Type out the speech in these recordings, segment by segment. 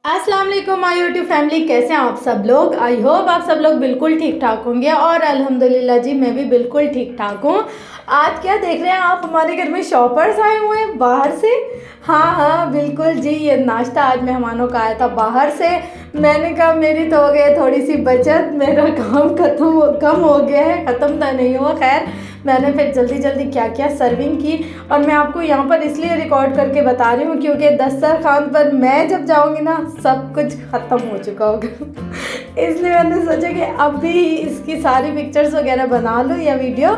अस्सलाम वालेकुम my YouTube family, कैसे हैं आप सब लोग। आई होप आप सब लोग बिल्कुल ठीक ठाक होंगे और अल्हम्दुलिल्लाह जी मैं भी बिल्कुल ठीक ठाक हूँ। आज क्या देख रहे हैं आप, हमारे घर में शॉपर्स आए हुए हैं बाहर से। हाँ बिल्कुल जी, ये नाश्ता आज मेहमानों का आया था बाहर से। मैंने कहा मेरी तो हो गई थोड़ी सी बचत, मेरा काम कम हो गया है, ख़त्म तो नहीं हुआ। खैर मैंने फिर जल्दी जल्दी क्या क्या सर्विंग की और मैं आपको यहाँ पर इसलिए रिकॉर्ड करके बता रही हूँ क्योंकि दस्तरखान पर मैं जब जाऊँगी ना सब कुछ ख़त्म हो चुका होगा। इसलिए मैंने सोचा कि अभी इसकी सारी पिक्चर्स वगैरह बना लूँ या वीडियो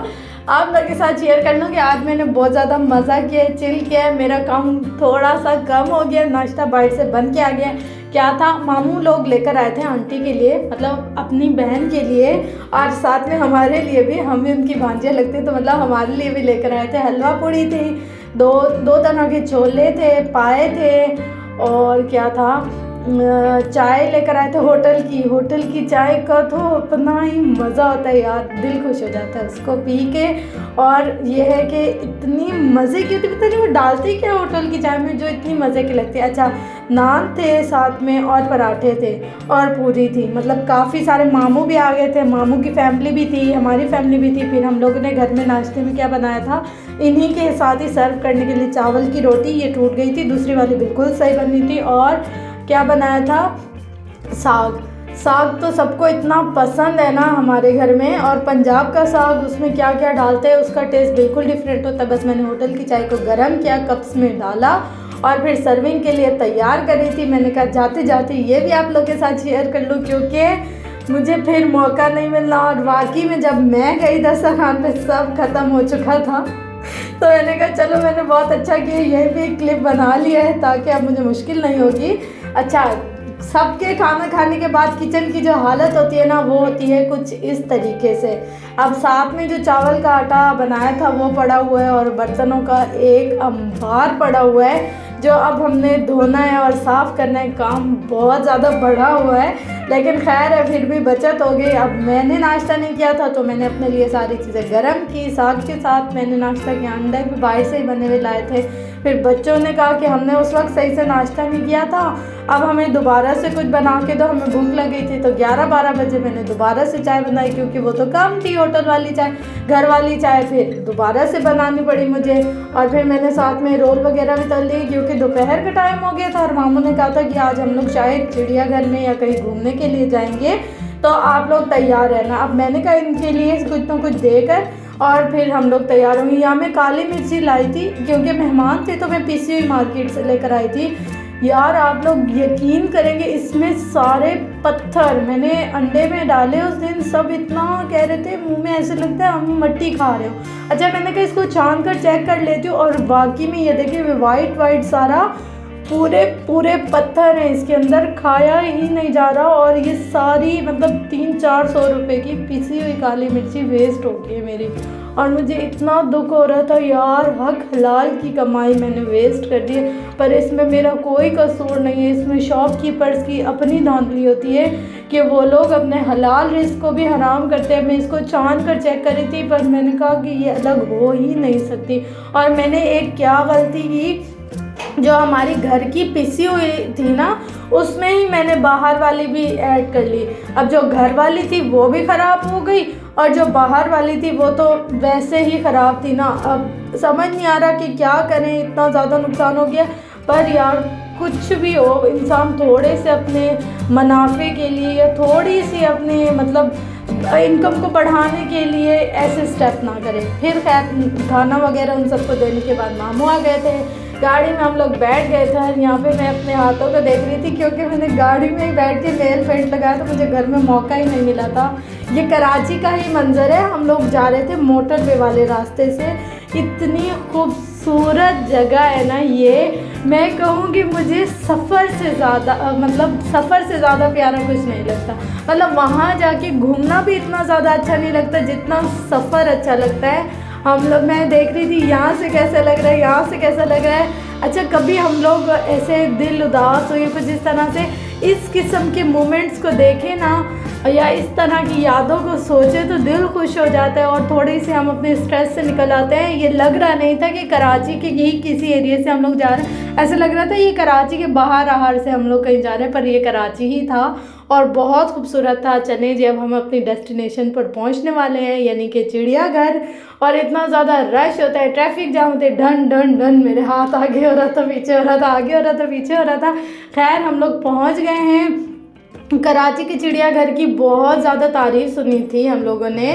आप लोग के साथ शेयर कर लूँ कि आज मैंने बहुत ज़्यादा मज़ा किया है, चिल किया है, मेरा काम थोड़ा सा कम हो गया, नाश्ता बाहर से बन के आ गया। क्या था, मामू लोग लेकर आए थे आंटी के लिए, मतलब अपनी बहन के लिए, और साथ में हमारे लिए भी, हम भी उनकी भांजियाँ लगती तो मतलब हमारे लिए भी लेकर आए थे। हलवा पूड़ी थी, दो तरह के छोले थे, पाए थे, और क्या था, चाय लेकर आए थे होटल की चाय का तो अपना ही मज़ा होता है यार, दिल खुश हो जाता है उसको पी के। और ये है कि इतनी मज़े की होती, पता नहीं वो डालती क्या होटल की चाय में जो इतनी मज़े की लगती है। अच्छा, नान थे साथ में और पराठे थे और पूरी थी, मतलब काफ़ी सारे मामू भी आ गए थे, मामू की फैमिली भी थी, हमारी फैमिली भी थी। फिर हम लोगों ने घर में नाश्ते में क्या बनाया था, इन्हीं के साथ ही सर्व करने के लिए चावल की रोटी, ये टूट गई थी, दूसरी वाली बिल्कुल सही बनी थी। और क्या बनाया था, साग तो सबको इतना पसंद है ना हमारे घर में। और पंजाब का साग, उसमें क्या क्या डालते हैं उसका टेस्ट बिल्कुल डिफरेंट होता है। बस मैंने होटल की चाय को गर्म किया, कप्स में डाला और फिर सर्विंग के लिए तैयार कर रही थी। मैंने कहा जाते जाते ये भी आप लोगों के साथ शेयर कर लूँ क्योंकि मुझे फिर मौका नहीं मिलना। और वाकई में जब मैं गई दस्तरखान पे सब ख़त्म हो चुका था, तो मैंने कहा चलो मैंने बहुत अच्छा किया, यही भी एक क्लिप बना लिया है ताकि अब मुझे मुश्किल नहीं होगी। अच्छा, सबके खाना खाने के बाद किचन की जो हालत होती है ना, वो होती है कुछ इस तरीके से। अब साथ में जो चावल का आटा बनाया था वो पड़ा हुआ है और बर्तनों का एक अंबार पड़ा हुआ है जो अब हमने धोना है और साफ़ करना है। काम बहुत ज़्यादा बढ़ा हुआ है लेकिन खैर है, फिर भी बचत हो गई। अब मैंने नाश्ता नहीं किया था तो मैंने अपने लिए सारी चीज़ें गर्म की, साग के साथ मैंने नाश्ता किया, अंडे भी बाहर से ही बने हुए लाए थे। फिर बच्चों ने कहा कि हमने उस वक्त सही से नाश्ता नहीं किया था, अब हमें दोबारा से कुछ बना के दो, हमें भूख लग गई थी। तो 11-12 बजे मैंने दोबारा से चाय बनाई क्योंकि वो तो कम थी होटल वाली चाय, घर वाली चाय फिर दोबारा से बनानी पड़ी मुझे। और फिर मैंने साथ में रोल वगैरह भी तल दिए क्योंकि दोपहर का टाइम हो गया था और मामू ने कहा था कि आज हम लोग शायद चिड़ियाघर में या कहीं घूमने के लिए जाएंगे तो आप लोग तैयार रहना। अब मैंने कहा इनके लिए कुछ ना कुछ देकर और फिर हम लोग तैयार होंगे। यहाँ मैं काली मिर्ची लाई थी क्योंकि मेहमान थे तो मैं पिसी हुई मार्केट से लेकर आई थी। यार आप लोग यकीन करेंगे, इसमें सारे पत्थर मैंने अंडे में डाले उस दिन, सब इतना कह रहे थे मुंह में ऐसे लगता है हम मट्टी खा रहे हो। अच्छा, मैंने कहा इसको छान कर चेक कर लेती हूँ और बाकी में ये देखिए वाइट सारा पूरे पत्थर हैं इसके अंदर, खाया ही नहीं जा रहा। और ये सारी मतलब 300-400 रुपये की पिसी हुई काली मिर्ची वेस्ट हो गई है मेरी। और मुझे इतना दुख हो रहा था यार, हक हलाल की कमाई मैंने वेस्ट कर दी। पर इसमें मेरा कोई कसूर नहीं है, इसमें शॉपकीपर्स की अपनी धांधली होती है कि वो लोग अपने हलाल रिस्क को भी हराम करते हैं। मैं इसको छान कर चेक करी थी पर मैंने कहा कि ये अलग हो ही नहीं सकती। और मैंने एक क्या गलती की, जो हमारी घर की पिसी हुई थी ना उसमें ही मैंने बाहर वाली भी ऐड कर ली। अब जो घर वाली थी वो भी ख़राब हो गई और जो बाहर वाली थी वो तो वैसे ही ख़राब थी ना। अब समझ नहीं आ रहा कि क्या करें, इतना ज़्यादा नुकसान हो गया। पर यार कुछ भी हो, इंसान थोड़े से अपने मुनाफे के लिए या थोड़ी सी अपने मतलब इनकम को बढ़ाने के लिए ऐसे स्टेप ना करें। फिर खैर खाना वगैरह उन सबको देने के बाद मामू आ गए थे, गाड़ी में हम लोग बैठ गए थे। और यहाँ पे मैं अपने हाथों को देख रही थी क्योंकि मैंने गाड़ी में ही बैठ के नेल पेंट लगाया तो मुझे घर में मौका ही नहीं मिला था। ये कराची का ही मंजर है, हम लोग जा रहे थे मोटरवे वाले रास्ते से। इतनी खूबसूरत जगह है ना ये, मैं कहूँ कि मुझे सफ़र से ज़्यादा प्यारा कुछ नहीं लगता। मतलब वहाँ जाके घूमना भी इतना ज़्यादा अच्छा नहीं लगता जितना सफ़र अच्छा लगता है। हम लोग, मैं देख रही थी यहाँ से कैसा लग रहा है, यहाँ से कैसा लग रहा है। अच्छा, कभी हम लोग ऐसे दिल उदास हो या कुछ इस तरह से इस किस्म के मोमेंट्स को देखें ना, या इस तरह की यादों को सोचे तो दिल खुश हो जाता है और थोड़ी सी हम अपने स्ट्रेस से निकल आते हैं। ये लग रहा नहीं था कि कराची के यही किसी एरिया से हम लोग जा रहे हैं, ऐसा लग रहा था ये कराची के बाहर से हम लोग कहीं जा रहे हैं, पर ये कराची ही था और बहुत खूबसूरत था। चले जी, अब हम अपनी डेस्टिनेशन पर पहुंचने वाले हैं, यानी कि चिड़ियाघर। और इतना ज़्यादा रश होता है, ट्रैफिक जाम होते हैं, ढन ढन ढन, मेरे हाथ आगे हो रहा था, पीछे हो रहा था, आगे हो रहा था, पीछे हो रहा था। खैर हम लोग पहुंच गए हैं। कराची के चिड़ियाघर की बहुत ज़्यादा तारीफ़ सुनी थी हम लोगों ने,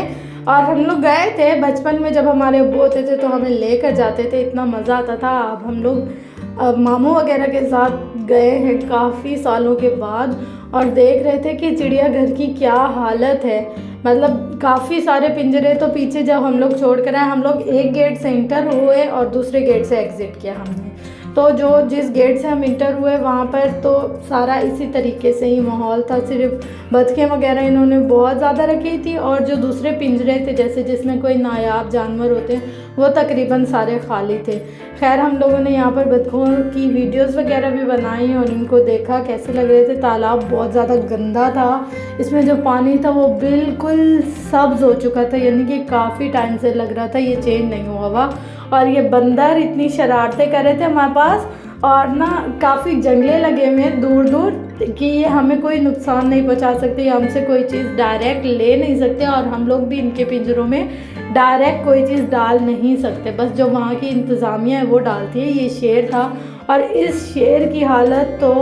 और हम लोग गए थे बचपन में, जब हमारे अब्बू होते थे तो हमें लेकर जाते थे, इतना मज़ा आता था। अब हम लोग मामू वगैरह के साथ गए हैं काफ़ी सालों के बाद, और देख रहे थे कि चिड़ियाघर की क्या हालत है। मतलब काफ़ी सारे पिंजरे तो पीछे जब हम लोग छोड़ कर आए, हम लोग एक गेट से इंटर हुए और दूसरे गेट से एग्ज़िट किया हमने। तो जो जिस गेट से हम इंटर हुए वहाँ पर तो सारा इसी तरीके से ही माहौल था, सिर्फ बतखें वगैरह इन्होंने बहुत ज़्यादा रखी थी, और जो दूसरे पिंजरे थे जैसे जिसमें कोई नायाब जानवर होते हैं वो तकरीबन सारे खाली थे। खैर हम लोगों ने यहाँ पर बतखों की वीडियोस वगैरह भी बनाई और इनको देखा कैसे लग रहे थे। तालाब बहुत ज़्यादा गंदा था, इसमें जो पानी था वो बिल्कुल सब्ज़ हो चुका था, यानी कि काफ़ी टाइम से लग रहा था ये चेंज नहीं हुआ हुआ। और ये बंदर इतनी शरारतें कर रहे थे हमारे पास, और ना काफ़ी जंगले लगे हुए हैं दूर दूर कि ये हमें कोई नुकसान नहीं पहुंचा सकते, हमसे कोई चीज़ डायरेक्ट ले नहीं सकते, और हम लोग भी इनके पिंजरों में डायरेक्ट कोई चीज़ डाल नहीं सकते, बस जो वहाँ की इंतज़ामिया है वो डालती है। ये शेर था, और इस शेर की हालत तो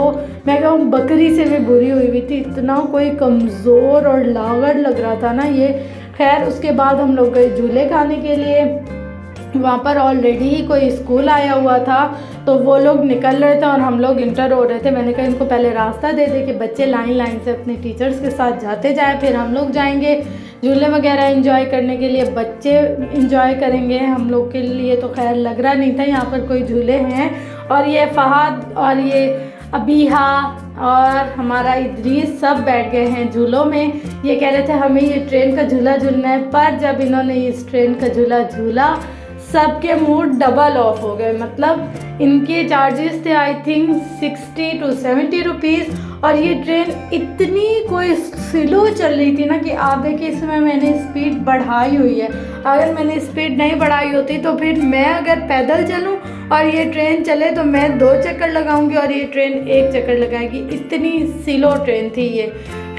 मैं कहूँ बकरी से भी बुरी हुई हुई थी, इतना कोई कमज़ोर और लागर लग रहा था ना ये। खैर उसके बाद हम लोग गए झूले खाने के लिए। वहाँ पर ऑलरेडी ही कोई स्कूल आया हुआ था, तो वो लोग निकल रहे थे और हम लोग इंटर हो रहे थे। मैंने कहा इनको पहले रास्ता दे दे कि बच्चे लाइन लाइन से अपने टीचर्स के साथ जाते जाए, फिर हम लोग जाएंगे झूले वगैरह एंजॉय करने के लिए, बच्चे एंजॉय करेंगे। हम लोग के लिए तो खैर लग रहा नहीं था यहाँ पर कोई झूले हैं। और ये फ़हद और ये अबीहा और हमारा इदरीस सब बैठ गए हैं झूलों में। ये कह रहे थे हमें ये ट्रेन का झूला झूलना है, पर जब इन्होंने इस ट्रेन का झूला झूला सबके मूड डबल ऑफ हो गए। मतलब इनके चार्जेस थे आई थिंक 60 to 70 रुपीज़, और ये ट्रेन इतनी कोई स्लो चल रही थी ना कि आप देखिए इसमें मैंने स्पीड बढ़ाई हुई है। अगर मैंने स्पीड नहीं बढ़ाई होती तो फिर मैं अगर पैदल चलूं और ये ट्रेन चले तो मैं 2 चक्कर लगाऊंगी और ये ट्रेन 1 चक्कर लगाएगी, इतनी स्लो ट्रेन थी ये।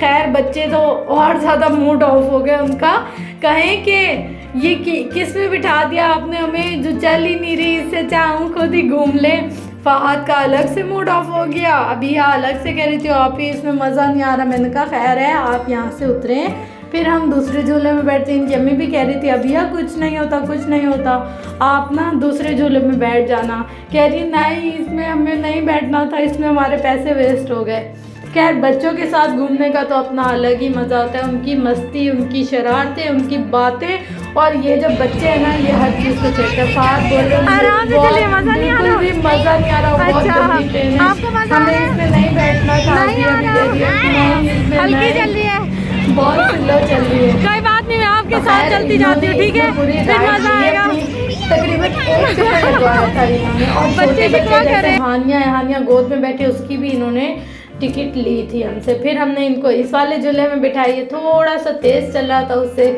खैर बच्चे तो और ज़्यादा मूड ऑफ हो गए उनका, कहें कि ये किस में बिठा दिया आपने हमें जो चल ही नहीं रही, इससे चाहूँ खुद ही घूम ले। फ़हद का अलग से मूड ऑफ हो गया, अभी यहाँ अलग से कह रही थी आप ही इसमें मज़ा नहीं आ रहा। मैंने कहा खैर है आप यहाँ से उतरें, फिर हम दूसरे झूले में बैठते। इनकी अम्मी भी कह रही थी अभी यहाँ कुछ नहीं होता कुछ नहीं होता, आप ना दूसरे झूले में बैठ जाना। कह रही नहीं इसमें हमें नहीं बैठना था, इसमें हमारे पैसे वेस्ट हो गए। खैर बच्चों के साथ घूमने का तो अपना अलग ही मज़ा होता है, उनकी मस्ती, उनकी शरारतें, उनकी बातें। और ये जब बच्चे हैं ना ये हर चीज़ को चेक कर साथ बोल रहे हैं आराम से चलिए, मज़ा नहीं आ रहा, भी मज़ा नहीं आ रहा। बहुत जल्दी ट्रेन है, आपको मज़ा आ रहा है? इसमें नहीं बैठना था, नहीं आ रहा, हल्की चल रही है, बहुत स्लो चल रही है। कोई बात नहीं, मैं आपके साथ चलती जाती हूँ, ठीक है, फिर मज़ा आएगा। तकरीबन 1 चक्कर लगवाया था इन्होंने, और बच्चे भी क्या करें, हानिया गोद में बैठे उसकी भी इन्होंने टिकट ली थी हमसे। फिर हमने इनको इस वाले झूले में बिठाई, थोड़ा सा तेज़ चल रहा था उससे।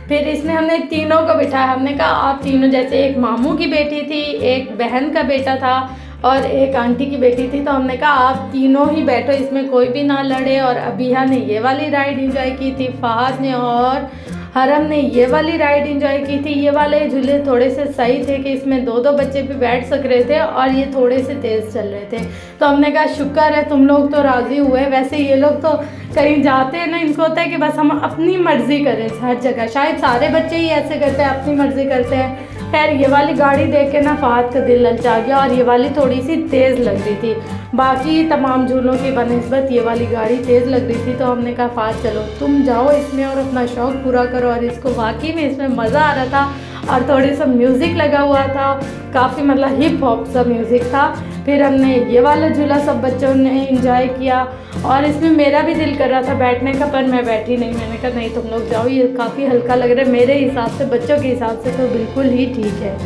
फिर इसमें हमने तीनों को बिठाया, हमने कहा आप तीनों, जैसे एक मामू की बेटी थी, एक बहन का बेटा था और एक आंटी की बेटी थी, तो हमने कहा आप तीनों ही बैठो, इसमें कोई भी ना लड़े। और अबीहा ने ये वाली राइड एंजॉय की थी, फ़हद ने और हरम ने ये वाली राइड एंजॉय की थी। ये वाले झूले थोड़े से सही थे कि इसमें 2-2 बच्चे भी बैठ सक रहे थे, और ये थोड़े से तेज़ चल रहे थे। तो हमने कहा शुक्र है तुम लोग तो राज़ी हुए। वैसे ये लोग तो कहीं जाते हैं ना, इनको होता है कि बस हम अपनी मर्ज़ी करें हर जगह, शायद सारे बच्चे ही ऐसे करते हैं, अपनी मर्ज़ी करते हैं। खैर ये वाली गाड़ी देख के ना फ़हद का दिल ललचा गया, और ये वाली थोड़ी सी तेज़ लग रही थी, बाकी तमाम झूलों की बनिस्बत ये वाली गाड़ी तेज़ लग रही थी। तो हमने कहा फ़हद चलो तुम जाओ इसमें और अपना शौक़ पूरा करो। और इसको वाकई में इसमें मज़ा आ रहा था, और थोड़ी सा म्यूज़िक लगा हुआ था, काफ़ी मतलब हिप हॉप सा म्यूज़िक था। फिर हमने ये वाला झूला सब बच्चों ने एंजॉय किया, और इसमें मेरा भी दिल कर रहा था बैठने का, पर मैं बैठी नहीं। मैंने कहा नहीं तुम लोग जाओ, ये काफ़ी हल्का लग रहा है, मेरे हिसाब से बच्चों के हिसाब से तो बिल्कुल ही ठीक है।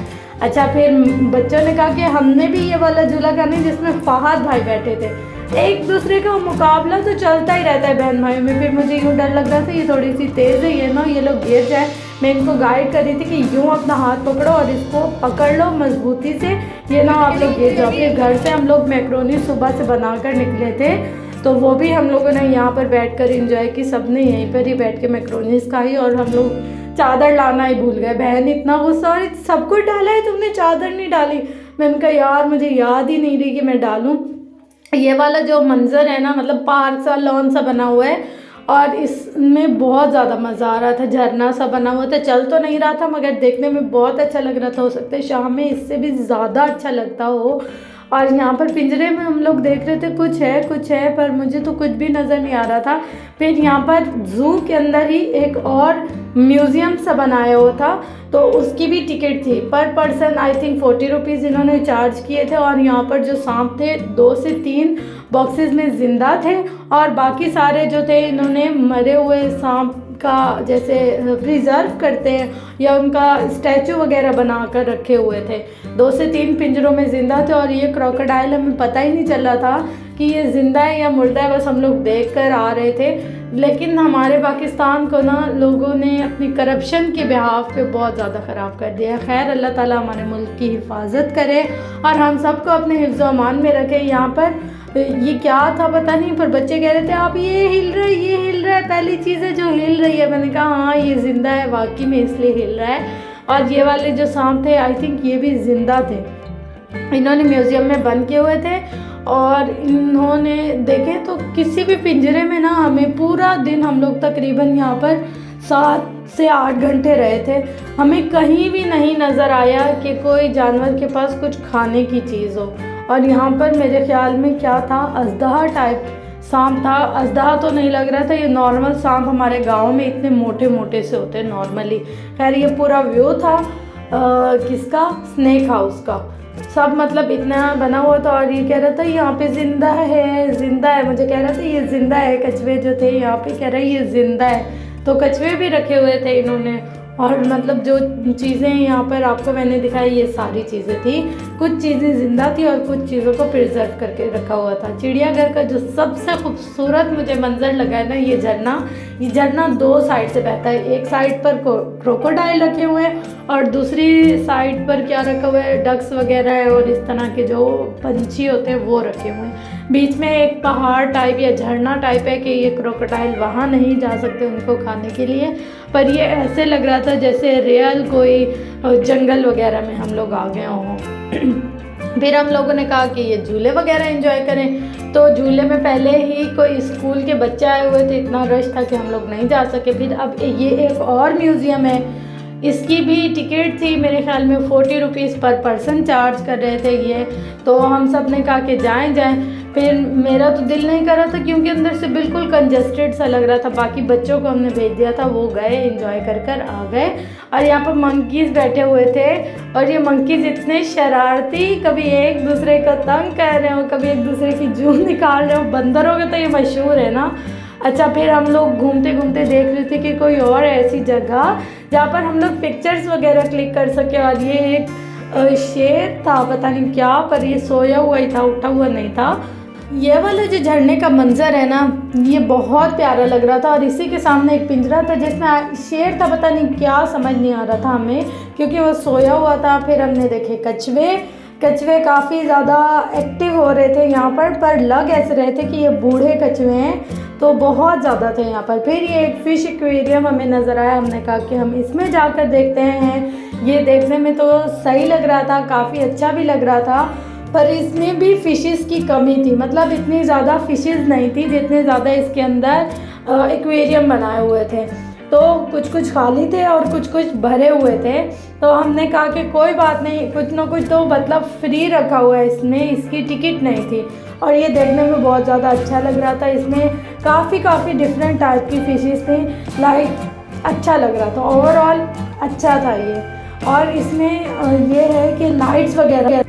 अच्छा फिर बच्चों ने कहा कि हमने भी ये वाला झूला करना है जिसमें फहद भाई बैठे थे। एक दूसरे का मुकाबला तो चलता ही रहता है बहन भाइयों में। फिर मुझे यूँ डर लग रहा था ये थोड़ी सी तेज़ है, ये ना ये लोग गिर जाए। मैं इनको गाइड कर रही थी कि यूँ अपना हाथ पकड़ो और इसको पकड़ लो मजबूती से, ये ना आप लोग गिर जाओ। फिर घर से हम लोग मैक्रोनी सुबह से बना कर निकले थे, तो वो भी हम लोगों ने यहाँ पर बैठकर एंजॉय की। सबने यहीं पर ही बैठ के मैक्रोनीस खाई और हम लोग चादर लाना ही भूल गए। बहन इतना गुस्सा, और सब कुछ डाला है तुमने, चादर नहीं डाली। मैंने कहा यार मुझे याद ही नहीं रही कि मैं डालूं। ये वाला जो मंज़र है ना, मतलब पार्क सा लॉन सा बना हुआ है और इसमें बहुत ज़्यादा मज़ा आ रहा था। झरना सा बना हुआ था, चल तो नहीं रहा था मगर देखने में बहुत अच्छा लग रहा था। हो सकता है शाम में इससे भी ज़्यादा अच्छा लगता हो। और यहाँ पर पिंजरे में हम लोग देख रहे थे कुछ है पर मुझे तो कुछ भी नज़र नहीं आ रहा था। फिर यहाँ पर ज़ू के अंदर ही एक और म्यूज़ियम सा बनाया हुआ था, तो उसकी भी टिकट थी। पर पर्सन आई थिंक 40 रुपीज़ इन्होंने चार्ज किए थे। और यहाँ पर जो सांप थे 2 से 3 बॉक्सेस में ज़िंदा थे और बाकी सारे जो थे इन्होंने मरे हुए सांप का जैसे प्रिजर्व करते हैं या उनका स्टैचू वगैरह बना कर रखे हुए थे। 2 से 3 पिंजरों में ज़िंदा थे और ये क्रोकोडाइल हमें पता ही नहीं चल रहा था कि ये ज़िंदा है या मुर्दा है, बस हम लोग देख कर आ रहे थे। लेकिन हमारे पाकिस्तान को ना लोगों ने अपनी करप्शन के बिहाफ पे बहुत ज़्यादा ख़राब कर दिया है। खैर अल्लाह ताला हमारे मुल्क की हिफाजत करे और हम सबको अपने हिफ्ज़ व अमान में रखे। यहाँ पर ये क्या था पता नहीं, पर बच्चे कह रहे थे आप ये हिल रहा है, पहली चीज़ है जो हिल रही है। मैंने कहा हाँ ये ज़िंदा है वाकई में, इसलिए हिल रहा है। और ये वाले जो सांप थे आई थिंक ये भी ज़िंदा थे, इन्होंने म्यूज़ियम में बंद किए हुए थे। और इन्होंने देखे तो किसी भी पिंजरे में ना हमें पूरा दिन, हम लोग तकरीबन यहाँ पर 7 से 8 घंटे रहे थे, हमें कहीं भी नहीं नज़र आया कि कोई जानवर के पास कुछ खाने की चीज़ हो। और यहाँ पर मेरे ख्याल में क्या था, अजदहा टाइप सांप था। अजदहा तो नहीं लग रहा था, ये नॉर्मल सांप हमारे गांव में इतने मोटे मोटे से होते हैं नॉर्मली। खैर ये पूरा व्यू था किसका, स्नेक हाउस का। सब मतलब इतना बना हुआ था और ये कह रहा था यहाँ पे ज़िंदा है। मुझे कह रहा था ये ज़िंदा है। कछुए जो थे यहाँ पे कह रहे ये ज़िंदा है, तो कछुए भी रखे हुए थे इन्होंने। और मतलब जो चीज़ें यहाँ पर आपको मैंने दिखाई ये सारी चीज़ें थी। कुछ चीज़ें ज़िंदा थी और कुछ चीज़ों को प्रिजर्व करके रखा हुआ था। चिड़ियाघर का जो सबसे खूबसूरत मुझे मंजर लगा है ना, ये झरना 2 साइड से बहता है। एक साइड पर क्रोकोडाइल रखे हुए हैं और दूसरी साइड पर क्या रखा हुआ है, डक्स वगैरह है और इस तरह के जो पंछी होते हैं वो रखे हुए हैं। बीच में एक पहाड़ टाइप या झरना टाइप है कि ये क्रोकोडाइल वहाँ नहीं जा सकते उनको खाने के लिए, पर ये ऐसे लग रहा था जैसे रियल कोई जंगल वगैरह में हम लोग आ गए हों। फिर हम लोगों ने कहा कि ये झूले वगैरह एंजॉय करें, तो झूले में पहले ही कोई स्कूल के बच्चे आए हुए थे, इतना रश था कि हम लोग नहीं जा सके। फिर अब ये एक और म्यूज़ियम है, इसकी भी टिकट थी मेरे ख्याल में 40 रुपीज़ पर पर्सन चार्ज कर रहे थे ये। तो हम सब ने कहा कि जाएं। फिर मेरा तो दिल नहीं कर रहा था क्योंकि अंदर से बिल्कुल कंजस्टेड सा लग रहा था। बाकी बच्चों को हमने भेज दिया था, वो गए एंजॉय कर आ गए। और यहाँ पर मंकीज़ बैठे हुए थे और ये मंकीज़ इतने शरारती, कभी एक दूसरे को तंग कर रहे हो, कभी एक दूसरे की जून निकाल रहे हो। बंदरों के तो ये मशहूर है ना। अच्छा फिर हम लोग घूमते घूमते देख रहे थे कि कोई और ऐसी जगह जहाँ पर हम लोग पिक्चर्स वगैरह क्लिक कर सके। और ये एक शेर था, पता नहीं क्या, पर ये सोया हुआ ही था, उठा हुआ नहीं था। ये वाला जो झरने का मंजर है ना, ये बहुत प्यारा लग रहा था। और इसी के सामने एक पिंजरा था जिसमें शेर था, पता नहीं क्या, समझ नहीं आ रहा था हमें क्योंकि वो सोया हुआ था। फिर हमने देखे कछुए काफ़ी ज़्यादा एक्टिव हो रहे थे यहाँ पर लग ऐसे रहे थे कि ये बूढ़े कछुए हैं, तो बहुत ज़्यादा थे यहाँ पर। फिर ये एक फ़िश एक्वेरियम हमें नज़र आया, हमने कहा कि हम इसमें जाकर देखते हैं। ये देखने में तो सही लग रहा था, काफ़ी अच्छा भी लग रहा था, पर इसमें भी फ़िशेस की कमी थी। मतलब इतनी ज़्यादा फ़िशेस नहीं थी जितने ज़्यादा इसके अंदर एक्वेरियम बनाए हुए थे। तो कुछ खाली थे और कुछ भरे हुए थे। तो हमने कहा कि कोई बात नहीं, कुछ ना कुछ तो मतलब फ्री रखा हुआ है इसमें, इसकी टिकट नहीं थी। और ये देखने में बहुत ज़्यादा अच्छा लग रहा था। इसमें काफ़ी डिफरेंट टाइप की फ़िशेस थी, लाइक अच्छा लग रहा था, ओवरऑल अच्छा था ये। और इसमें ये है कि लाइट्स वगैरह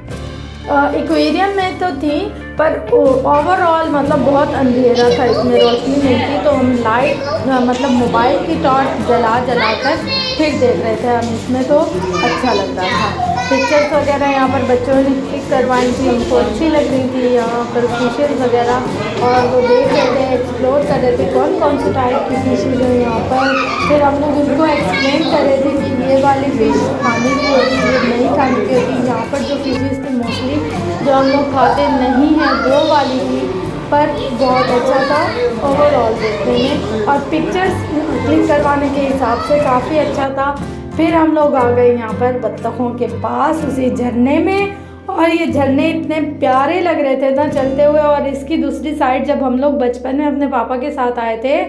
एक्वेरियम में तो थी, पर ओवरऑल मतलब बहुत अंधेरा था, इसमें रोशनी नहीं थी। तो हम लाइट मतलब मोबाइल की टॉर्च जला कर फिर देख रहे थे हम इसमें, तो अच्छा लग रहा था। पिक्चर्स वगैरह यहाँ पर बच्चों ने क्लिक करवाई थी, उनको अच्छी लग रही थी यहाँ पर फिशेज़ वगैरह, और वो देख रहे थे, एक्सप्लोर कर रहे थे कौन कौन से टाइप की फिशेज़ हैं यहाँ पर। फिर हम लोग उनको एक्सप्लेन कर रहे थे कि ये वाली फिश खाने की होती है, नहीं खाने की होती। यहाँ पर जो फिशेज़ थी मोस्टली जो हम लोग खाते नहीं हैं वो वाली थी, पर बहुत अच्छा था ओवरऑल देखने में, और पिक्चर्स क्लिक करवाने के हिसाब से काफ़ी अच्छा था। फिर हम लोग आ गए यहाँ पर बत्तखों के पास, उसी झरने में, और ये झरने इतने प्यारे लग रहे थे ना चलते हुए। और इसकी दूसरी साइड जब हम लोग बचपन में अपने पापा के साथ आए थे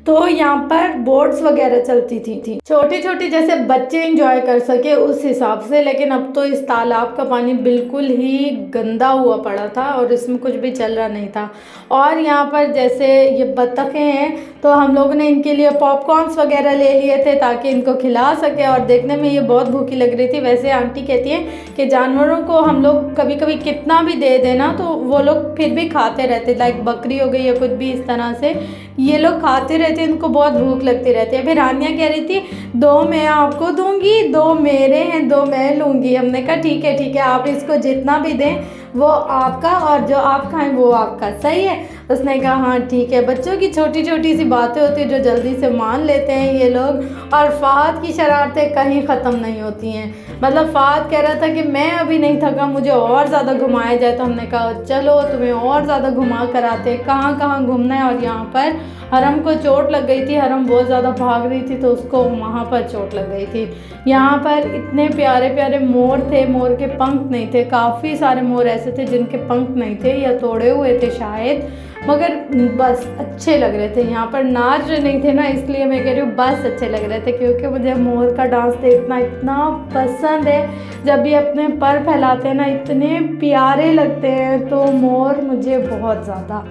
तो यहाँ पर बोट्स वगैरह चलती थी छोटी छोटी, जैसे बच्चे एंजॉय कर सके उस हिसाब से। लेकिन अब तो इस तालाब का पानी बिल्कुल ही गंदा हुआ पड़ा था और इसमें कुछ भी चल रहा नहीं था। और यहाँ पर जैसे ये बत्तखें हैं तो हम लोगों ने इनके लिए पॉपकॉर्न्स वगैरह ले लिए थे ताकि इनको खिला सके, और देखने में ये बहुत भूखी लग रही थी। वैसे आंटी कहती हैं कि जानवरों को हम लोग कभी कभी कितना भी दे देना तो वो लोग फिर भी खाते रहते, लाइक बकरी हो गई या कुछ भी इस तरह से ये लोग खाते रहते, इनको बहुत भूख लगती रहती है। फिर रानिया कह रही थी 2 मैं आपको दूंगी, 2 मेरे हैं, 2 मैं लूँगी। हमने कहा ठीक है आप इसको जितना भी दें वो आपका, और जो आप खाएं वो आपका, सही है। उसने कहा हाँ ठीक है। बच्चों की छोटी छोटी सी बातें होती हैं जो जल्दी से मान लेते हैं ये लोग। और फ़ाहद की शरारतें कहीं ख़त्म नहीं होती हैं। मतलब फ़ाहद कह रहा था कि मैं अभी नहीं थका, मुझे और ज़्यादा घुमाया जाए। तो हमने कहा चलो तुम्हें और ज़्यादा घुमा कराते, कहाँ कहाँ घूमना है। और यहाँ पर हरम को चोट लग गई थी, हरम बहुत ज़्यादा भाग रही थी तो उसको वहाँ पर चोट लग गई थी। यहाँ पर इतने प्यारे प्यारे मोर थे, मोर के पंख नहीं थे, काफ़ी सारे मोर ऐसे थे जिनके पंख नहीं थे या तोड़े हुए थे शायद, मगर बस अच्छे लग रहे थे। यहाँ पर नाच नहीं थे ना, इसलिए मैं कह रही हूँ बस अच्छे लग रहे थे, क्योंकि मुझे मोर का डांस देखना इतना पसंद है। जब भी अपने पर फैलाते हैं ना इतने प्यारे लगते हैं, तो मोर मुझे बहुत ज़्यादा।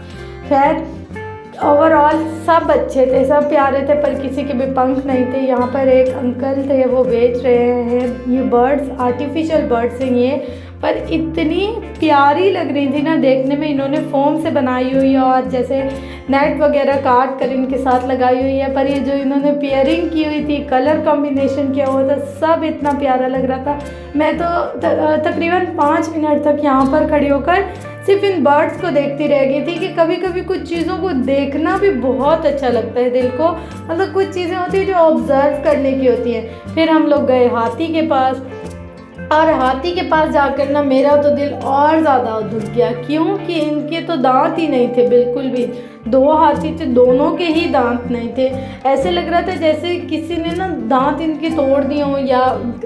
खैर ओवरऑल सब अच्छे थे, सब प्यारे थे, पर किसी के भी पंख नहीं थे। यहाँ पर एक अंकल थे वो बेच रहे हैं ये बर्ड्स, आर्टिफिशियल बर्ड्स हैं ये, पर इतनी प्यारी लग रही थी ना देखने में। इन्होंने फोम से बनाई हुई है और जैसे नेट वगैरह काट कर इनके साथ लगाई हुई है, पर ये जो इन्होंने पेयरिंग की हुई थी, कलर कॉम्बिनेशन किया हुआ था, सब इतना प्यारा लग रहा था। मैं तो तकरीबन 5 मिनट तक यहाँ पर खड़ी होकर सिर्फ इन बर्ड्स को देखती रह गई थी कि कभी कभी कुछ चीज़ों को देखना भी बहुत अच्छा लगता है दिल को। मतलब कुछ चीज़ें होती हैं जो ऑब्ज़र्व करने की होती हैं। फिर हम लोग गए हाथी के पास, और हाथी के पास जाकर ना मेरा तो दिल और ज़्यादा दुख गया, क्योंकि इनके तो दांत ही नहीं थे बिल्कुल भी। 2 हाथी थे, दोनों के ही दांत नहीं थे। ऐसे लग रहा था जैसे किसी ने ना दांत इनके तोड़ दिए हों या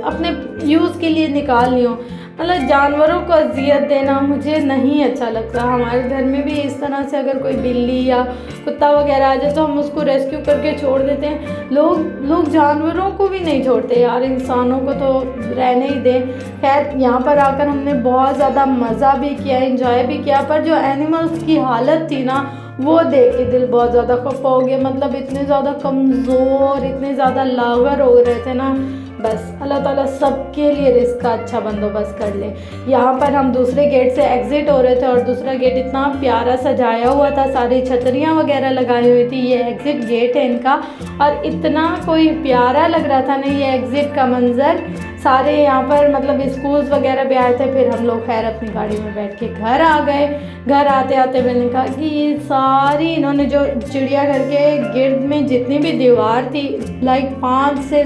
अपने यूज़ के लिए निकाल लिए हों। मतलब जानवरों को अजियत देना मुझे नहीं अच्छा लगता। हमारे घर में भी इस तरह से अगर कोई बिल्ली या कुत्ता वगैरह आ जाए तो हम उसको रेस्क्यू करके छोड़ देते हैं। लोग जानवरों को भी नहीं छोड़ते यार, इंसानों को तो रहने ही दें। खैर यहाँ पर आकर हमने बहुत ज़्यादा मज़ा भी किया, एंजॉय भी किया, पर जो एनिमल्स की हालत थी ना वो देख के दिल बहुत ज़्यादा खफा हो गया। मतलब इतने ज़्यादा कमज़ोर, इतने ज़्यादा लागर हो रहे थे ना, बस अल्लाह ताला सबके लिए रिस्क का अच्छा बंदोबस्त कर ले। यहाँ पर हम दूसरे गेट से एग्ज़िट हो रहे थे और दूसरा गेट इतना प्यारा सजाया हुआ था, सारी छतरियाँ वगैरह लगाई हुई थी। ये एग्ज़िट गेट है इनका, और इतना कोई प्यारा लग रहा था ना ये एग्ज़िट का मंज़र। सारे यहाँ पर मतलब स्कूल्स वगैरह भी आए थे। फिर हम लोग खैर अपनी गाड़ी में बैठ के घर आ गए। घर आते आते मैंने कहा कि ये सारी इन्होंने जो चिड़ियाघर के गिर्द में जितनी भी दीवार थी, लाइक 5 से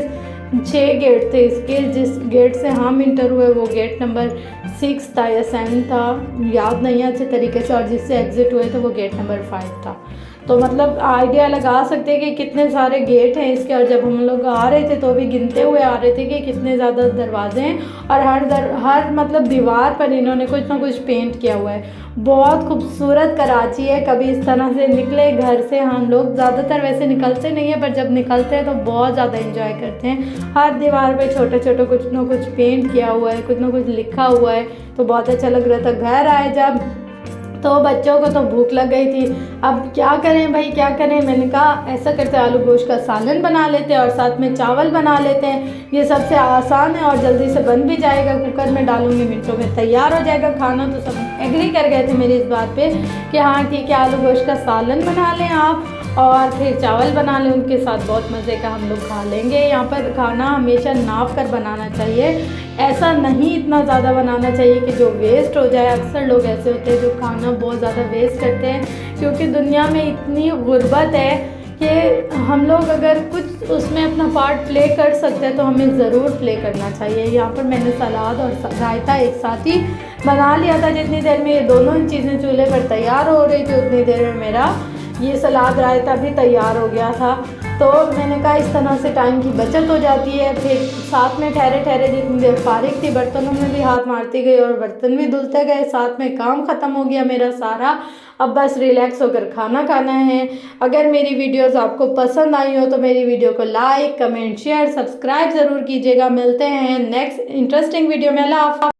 6 गेट थे इसके। जिस गेट से हम इंटर हुए वो गेट नंबर 6 था या 7 था, याद नहीं है अच्छे तरीके से, और जिससे एग्ज़िट हुए थे वो गेट नंबर 5 था। तो मतलब आइडिया लगा सकते हैं कि कितने सारे गेट हैं इसके। और जब हम लोग आ रहे थे तो भी गिनते हुए आ रहे थे कि कितने ज़्यादा दरवाजे हैं, और हर मतलब दीवार पर इन्होंने कुछ ना कुछ पेंट किया हुआ है। बहुत खूबसूरत कराची है। कभी इस तरह से निकले घर से, हम लोग ज़्यादातर वैसे निकलते नहीं है, पर जब निकलते हैं तो बहुत ज़्यादा एंजॉय करते हैं। हर दीवार पे छोटे छोटे कुछ ना कुछ पेंट किया हुआ है, कुछ ना कुछ लिखा हुआ है, तो बहुत अच्छा लग रहा था। घर आए जब तो बच्चों को तो भूख लग गई थी। अब क्या करें भाई, क्या करें। मैंने कहा ऐसा करते आलू गोश्त का सालन बना लेते हैं और साथ में चावल बना लेते हैं। ये सबसे आसान है और जल्दी से बन भी जाएगा, कुकर में डालूंगी मिनटों में तैयार हो जाएगा खाना। तो सब एग्री कर गए थे मेरी इस बात पे कि हाँ ठीक है, आलू गोश्त का सालन बना लें आप और फिर चावल बना लें, उनके साथ बहुत मज़े का हम लोग खा लेंगे। यहाँ पर खाना हमेशा नाप कर बनाना चाहिए, ऐसा नहीं इतना ज़्यादा बनाना चाहिए कि जो वेस्ट हो जाए। अक्सर लोग ऐसे होते हैं जो खाना बहुत ज़्यादा वेस्ट करते हैं, क्योंकि दुनिया में इतनी गुर्बत है कि हम लोग अगर कुछ उसमें अपना पार्ट प्ले कर सकते हैं तो हमें ज़रूर प्ले करना चाहिए। यहाँ पर मैंने सलाद और रायता एक साथ ही बना लिया था। जितनी देर में ये दोनों चीज़ें चूल्हे पर तैयार हो रही थी उतनी देर में मेरा ये सलाद रायता भी तैयार हो गया था। तो मैंने कहा इस तरह से टाइम की बचत हो जाती है। फिर साथ में ठहरे ठहरे जितनी देर फारिग थी बर्तनों में भी हाथ मारती गई और बर्तन भी धुलते गए, साथ में काम ख़त्म हो गया मेरा सारा। अब बस रिलैक्स होकर खाना खाना है। अगर मेरी वीडियोस आपको पसंद आई हो तो मेरी वीडियो को लाइक, कमेंट, शेयर, सब्सक्राइब ज़रूर कीजिएगा। मिलते हैं नेक्स्ट इंटरेस्टिंग वीडियो में। अल्लाह हाफ़िज़।